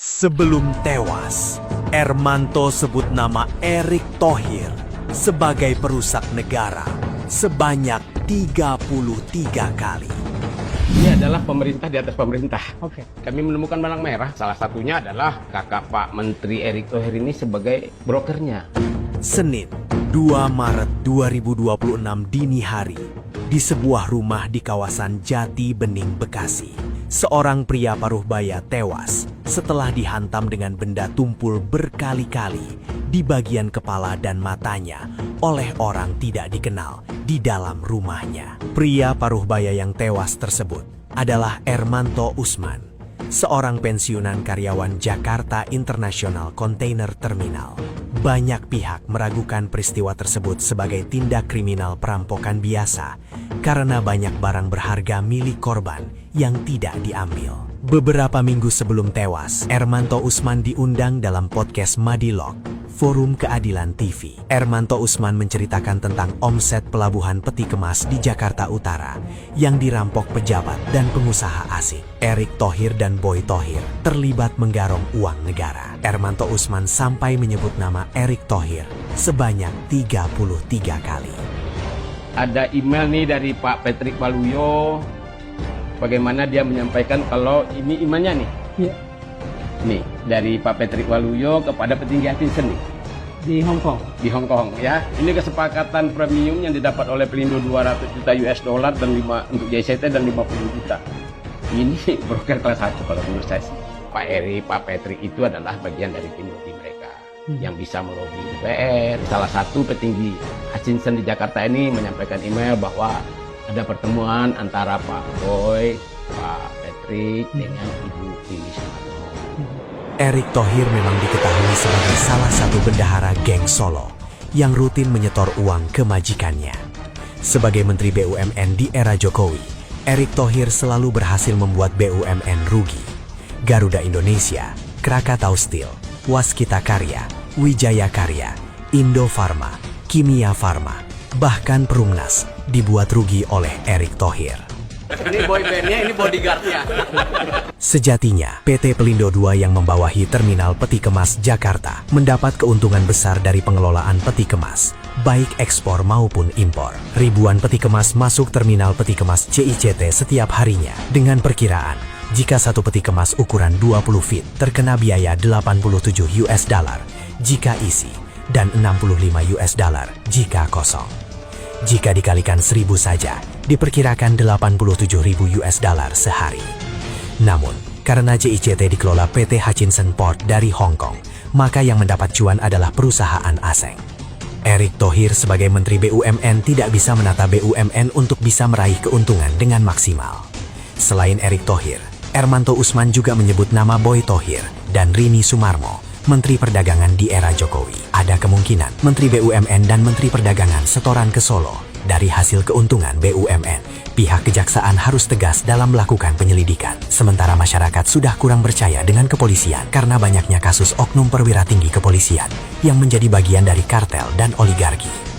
Sebelum tewas, Ermanto sebut nama Erick Thohir sebagai perusak negara sebanyak 33 kali. Ini adalah pemerintah di atas pemerintah. Oke. Kami menemukan benang merah. Salah satunya adalah kakak Pak Menteri Erick Thohir ini sebagai brokernya. Senin, 2 Maret 2026 dini hari, di sebuah rumah di kawasan Jati Bening, Bekasi, seorang pria paruh baya tewas setelah dihantam dengan benda tumpul berkali-kali di bagian kepala dan matanya oleh orang tidak dikenal di dalam rumahnya. Pria paruh baya yang tewas tersebut adalah Ermanto Usman, seorang pensiunan karyawan Jakarta International Container Terminal. Banyak pihak meragukan peristiwa tersebut sebagai tindak kriminal perampokan biasa karena banyak barang berharga milik korban yang tidak diambil. Beberapa minggu sebelum tewas, Ermanto Usman diundang dalam podcast Madilog, Forum Keadilan TV. Ermanto Usman menceritakan tentang omset pelabuhan peti kemas di Jakarta Utara yang dirampok pejabat dan pengusaha asing. Erick Thohir dan Boy Thohir terlibat menggarong uang negara. Ermanto Usman sampai menyebut nama Erick Thohir sebanyak 33 kali. Ada email nih dari Pak Patrick Waluyo. Bagaimana dia menyampaikan kalau ini imannya nih. Iya. Nih, dari Pak Patrick Waluyo kepada petinggi Hutchinson nih. Di Hong Kong. Di Hong Kong ya. Ini kesepakatan premium yang didapat oleh Pelindo 200 juta US dollar dan 5 untuk JCT dan 50 juta. Ini broker kelas 1 kalau menurut saya sih. Pak Erick, Pak Patrick itu adalah bagian dari tim lobby mereka yang bisa melobi DPR. Salah satu petinggi Hutchinson di Jakarta ini menyampaikan email bahwa ada pertemuan antara Pak Boy, Pak Patrick dengan Ibu Rini Sumarno. Erick Thohir memang diketahui sebagai salah satu bendahara geng Solo yang rutin menyetor uang ke majikannya. Sebagai Menteri BUMN di era Jokowi, Erick Thohir selalu berhasil membuat BUMN rugi. Garuda Indonesia, Krakatau Steel, Waskita Karya, Wijaya Karya, Indo Farma, Kimia Farma, bahkan Perumnas dibuat rugi oleh Erick Thohir. Ini boybandnya, ini bodyguardnya. Sejatinya, PT Pelindo II yang membawahi Terminal Peti Kemas Jakarta mendapat keuntungan besar dari pengelolaan peti kemas, baik ekspor maupun impor. Ribuan peti kemas masuk Terminal Peti Kemas JICT setiap harinya, dengan perkiraan jika satu peti kemas ukuran 20 feet terkena biaya 87 US dollar jika isi dan 65 US dollar jika kosong. Jika dikalikan 1.000 saja, diperkirakan 87.000 US dollar sehari. Namun, karena JICT dikelola PT Hutchinson Port dari Hong Kong, maka yang mendapat cuan adalah perusahaan asing. Erick Thohir sebagai Menteri BUMN tidak bisa menata BUMN untuk bisa meraih keuntungan dengan maksimal. Selain Erick Thohir, Ermanto Usman juga menyebut nama Boy Thohir dan Rini Sumarno, Menteri Perdagangan di era Jokowi. Ada kemungkinan Menteri BUMN dan Menteri Perdagangan setoran ke Solo dari hasil keuntungan BUMN. Pihak kejaksaan harus tegas dalam melakukan penyelidikan. Sementara masyarakat sudah kurang percaya dengan kepolisian karena banyaknya kasus oknum perwira tinggi kepolisian yang menjadi bagian dari kartel dan oligarki.